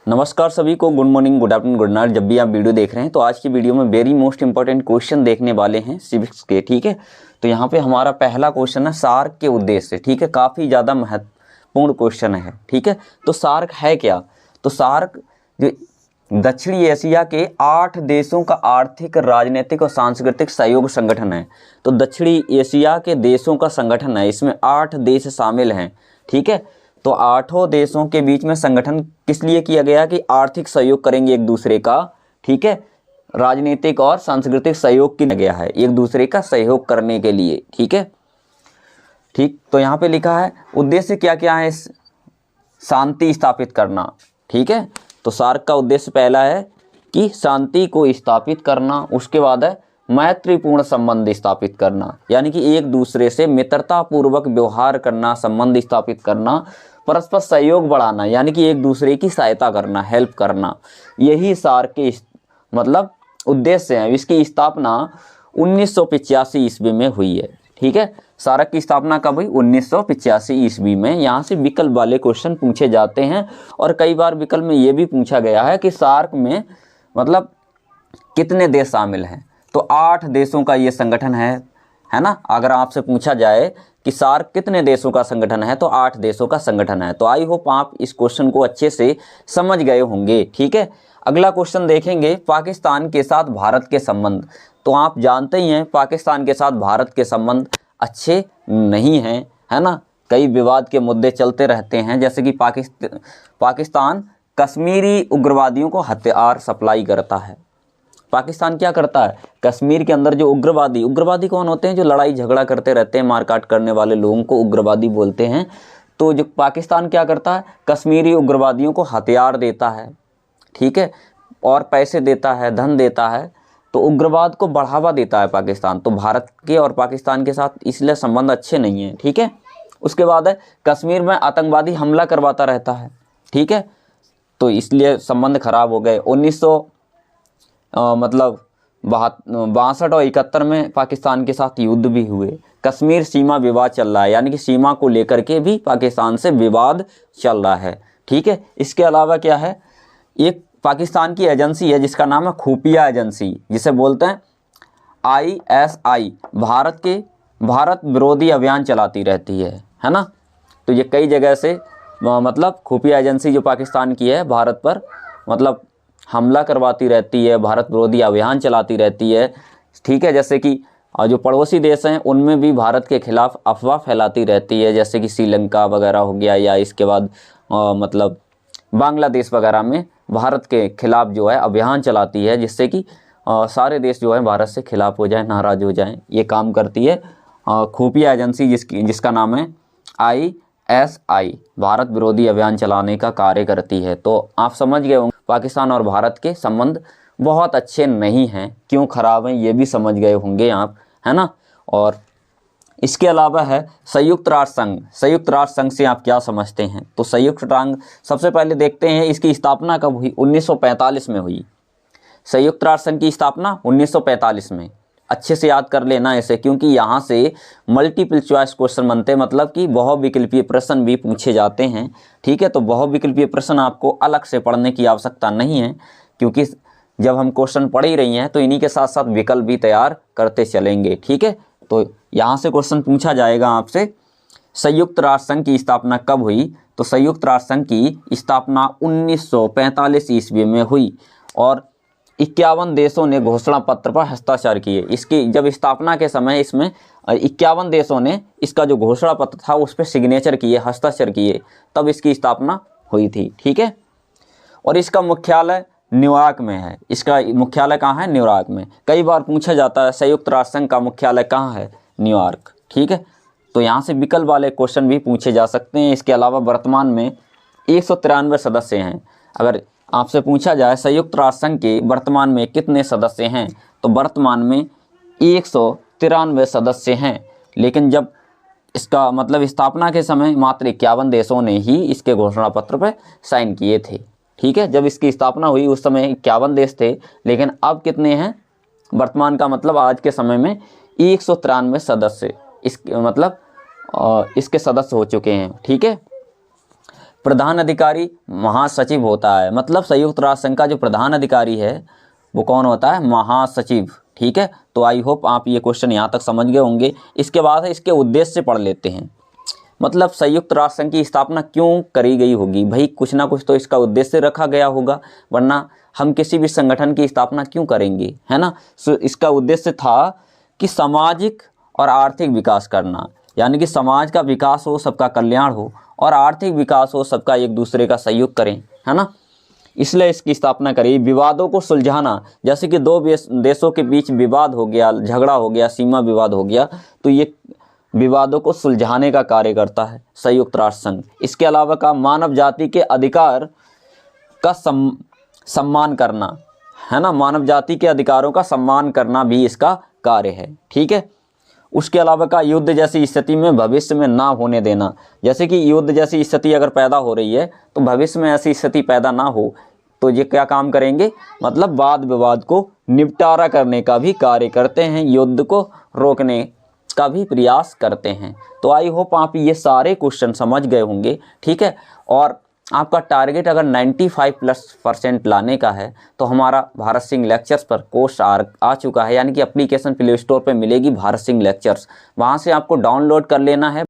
नमस्कार सभी को, good morning, good afternoon, good night. जब भी आप वीडियो देख रहे हैं तो आज की वीडियो में वेरी मोस्ट इंपॉर्टेंट क्वेश्चन देखने वाले हैं सिविक्स के। ठीक है, तो यहाँ पे हमारा पहला क्वेश्चन है सार्क के उद्देश्य। ठीक है, काफ़ी ज़्यादा महत्वपूर्ण क्वेश्चन है। ठीक है, तो सार्क है क्या? तो सार्क जो दक्षिणी एशिया के 8 देशों का आर्थिक, राजनीतिक और सांस्कृतिक सहयोग संगठन है। तो दक्षिणी एशिया के देशों का संगठन है, इसमें 8 देश शामिल हैं। ठीक है, तो 8 देशों के बीच में संगठन किस लिए किया गया कि आर्थिक सहयोग करेंगे एक दूसरे का। ठीक है, राजनीतिक और सांस्कृतिक सहयोग किया गया है एक दूसरे का सहयोग करने के लिए। ठीक है, ठीक, तो यहाँ पे लिखा है उद्देश्य क्या क्या है? शांति स्थापित करना। ठीक है, तो सार्क का उद्देश्य पहला है कि शांति को स्थापित करना। उसके बाद है मैत्रीपूर्ण संबंध स्थापित करना, यानी कि एक दूसरे से मित्रता पूर्वक व्यवहार करना, संबंध स्थापित करना, परस्पर सहयोग बढ़ाना, यानी कि एक दूसरे की सहायता करना, हेल्प करना। यही सार्क के मतलब उद्देश्य है। इसकी स्थापना 1985 ईस्वी में हुई है। ठीक है, सार्क की स्थापना कब हुई? 1985 ईस्वी में। यहाँ से विकल्प वाले क्वेश्चन पूछे जाते हैं और कई बार विकल्प में ये भी पूछा गया है कि सार्क में मतलब कितने देश शामिल हैं। तो 8 देशों का ये संगठन है ना। अगर आपसे पूछा जाए कि सार्क कितने देशों का संगठन है तो 8 देशों का संगठन है। तो आई होप आप इस क्वेश्चन को अच्छे से समझ गए होंगे। ठीक है, अगला क्वेश्चन देखेंगे, पाकिस्तान के साथ भारत के संबंध। तो आप जानते ही हैं पाकिस्तान के साथ भारत के संबंध अच्छे नहीं हैं, है ना। कई विवाद के मुद्दे चलते रहते हैं, जैसे कि पाकिस्तान कश्मीरी उग्रवादियों को हथियार सप्लाई करता है। पाकिस्तान क्या करता है? कश्मीर के अंदर जो उग्रवादी कौन होते हैं? जो लड़ाई झगड़ा करते रहते हैं, मारकाट करने वाले लोगों को उग्रवादी बोलते हैं। तो जो पाकिस्तान क्या करता है? कश्मीरी उग्रवादियों को हथियार देता है, ठीक है, और पैसे देता है, धन देता है, तो उग्रवाद को बढ़ावा देता है पाकिस्तान। तो भारत के और पाकिस्तान के साथ इसलिए संबंध अच्छे नहीं हैं। ठीक है, उसके बाद है कश्मीर में आतंकवादी हमला करवाता रहता है। ठीक है, तो इसलिए संबंध खराब हो गए। 1962 और 71 में पाकिस्तान के साथ युद्ध भी हुए। कश्मीर सीमा विवाद चल रहा है, यानी कि सीमा को लेकर के भी पाकिस्तान से विवाद चल रहा है। ठीक है, इसके अलावा क्या है, एक पाकिस्तान की एजेंसी है जिसका नाम है खुफिया एजेंसी, जिसे बोलते हैं ISI। भारत विरोधी अभियान चलाती रहती है ना। तो ये कई जगह से मतलब खुफिया एजेंसी जो पाकिस्तान की है भारत पर मतलब हमला करवाती रहती है, भारत विरोधी अभियान चलाती रहती है। ठीक है, जैसे कि जो पड़ोसी देश हैं उनमें भी भारत के खिलाफ अफवाह फैलाती रहती है, जैसे कि श्रीलंका वगैरह हो गया, या इसके बाद मतलब बांग्लादेश वगैरह में भारत के खिलाफ जो है अभियान चलाती है, जिससे कि सारे देश जो है भारत से खिलाफ हो जाएं, नाराज़ हो जाएं। ये काम करती है खुफिया एजेंसी जिसका नाम है ISI, भारत विरोधी अभियान चलाने का कार्य करती है। तो आप समझ गए होंगे पाकिस्तान और भारत के संबंध बहुत अच्छे नहीं हैं। क्यों खराब हैं ये भी समझ गए होंगे आप, है ना। और इसके अलावा है संयुक्त राष्ट्र संघ। संयुक्त राष्ट्र संघ से आप क्या समझते हैं? तो संयुक्त राष्ट्र सबसे पहले देखते हैं इसकी स्थापना कब हुई? 1945 में हुई। संयुक्त राष्ट्र संघ की स्थापना 1945 में। अच्छे से याद कर लेना इसे, क्योंकि यहाँ से मल्टीपल चॉइस क्वेश्चन बनते हैं, मतलब कि बहुविकल्पीय प्रश्न भी पूछे जाते हैं। ठीक है, तो बहुविकल्पीय प्रश्न आपको अलग से पढ़ने की आवश्यकता नहीं है, क्योंकि जब हम क्वेश्चन पढ़ ही रही हैं तो इन्हीं के साथ साथ विकल्प भी तैयार करते चलेंगे। ठीक है, तो यहाँ से क्वेश्चन पूछा जाएगा आपसे, संयुक्त राष्ट्र संघ की स्थापना कब हुई? तो संयुक्त राष्ट्र संघ की स्थापना 1945 ईस्वी में हुई और 51 देशों ने घोषणा पत्र पर हस्ताक्षर किए। इसकी जब स्थापना के समय इसमें 51 देशों ने इसका जो घोषणा पत्र था उस पर सिग्नेचर किए, हस्ताक्षर किए, तब इसकी स्थापना हुई थी। ठीक है, और इसका मुख्यालय न्यूयॉर्क में है। इसका मुख्यालय कहाँ है? न्यूयॉर्क में। कई बार पूछा जाता है संयुक्त राष्ट्र संघ का मुख्यालय कहाँ है? न्यूयॉर्क। ठीक है, तो यहाँ से विकल्प वाले क्वेश्चन भी पूछे जा सकते हैं। इसके अलावा वर्तमान में 193 सदस्य हैं। अगर आपसे पूछा जाए संयुक्त राष्ट्र संघ के वर्तमान में कितने सदस्य हैं, तो वर्तमान में 193 सदस्य हैं। लेकिन जब इसका मतलब स्थापना के समय मात्र 51 देशों ने ही इसके घोषणा पत्र पर साइन किए थे। ठीक है, जब इसकी स्थापना हुई उस समय 51 देश थे, लेकिन अब कितने हैं? वर्तमान का मतलब आज के समय में 193 सदस्य इसके सदस्य हो चुके हैं। ठीक है, प्रधान अधिकारी महासचिव होता है, मतलब संयुक्त राष्ट्र संघ का जो प्रधान अधिकारी है वो कौन होता है? महासचिव। ठीक है, तो आई होप आप ये क्वेश्चन यहाँ तक समझ गए होंगे। इसके बाद है इसके उद्देश्य पढ़ लेते हैं। मतलब संयुक्त राष्ट्र संघ की स्थापना क्यों करी गई होगी? भाई कुछ ना कुछ तो इसका उद्देश्य रखा गया होगा, वरना हम किसी भी संगठन की स्थापना क्यों करेंगे, है ना। इसका उद्देश्य था कि सामाजिक और आर्थिक विकास करना, यानी कि समाज का विकास हो, सबका कल्याण हो, और आर्थिक विकास हो, सबका एक दूसरे का सहयोग करें, है ना। इसलिए इसकी स्थापना करी। विवादों को सुलझाना, जैसे कि दो देशों के बीच विवाद हो गया, झगड़ा हो गया, सीमा विवाद हो गया, तो ये विवादों को सुलझाने का कार्य करता है संयुक्त राष्ट्र संघ। इसके अलावा का मानव जाति के अधिकार का सम्मान करना, है ना, मानव जाति के अधिकारों का सम्मान करना भी इसका कार्य है। ठीक है, उसके अलावा का युद्ध जैसी स्थिति में भविष्य में ना होने देना, जैसे कि युद्ध जैसी स्थिति अगर पैदा हो रही है तो भविष्य में ऐसी स्थिति पैदा ना हो, तो ये क्या काम करेंगे? मतलब वाद विवाद को निपटारा करने का भी कार्य करते हैं, युद्ध को रोकने का भी प्रयास करते हैं। तो आई होप आप ये सारे क्वेश्चन समझ गए होंगे। ठीक है, और आपका टारगेट अगर 95+ % लाने का है तो हमारा भारत सिंह लेक्चर्स पर कोर्स आ चुका है, यानी कि एप्लीकेशन प्ले स्टोर पे मिलेगी भारत सिंह लेक्चर्स, वहाँ से आपको डाउनलोड कर लेना है।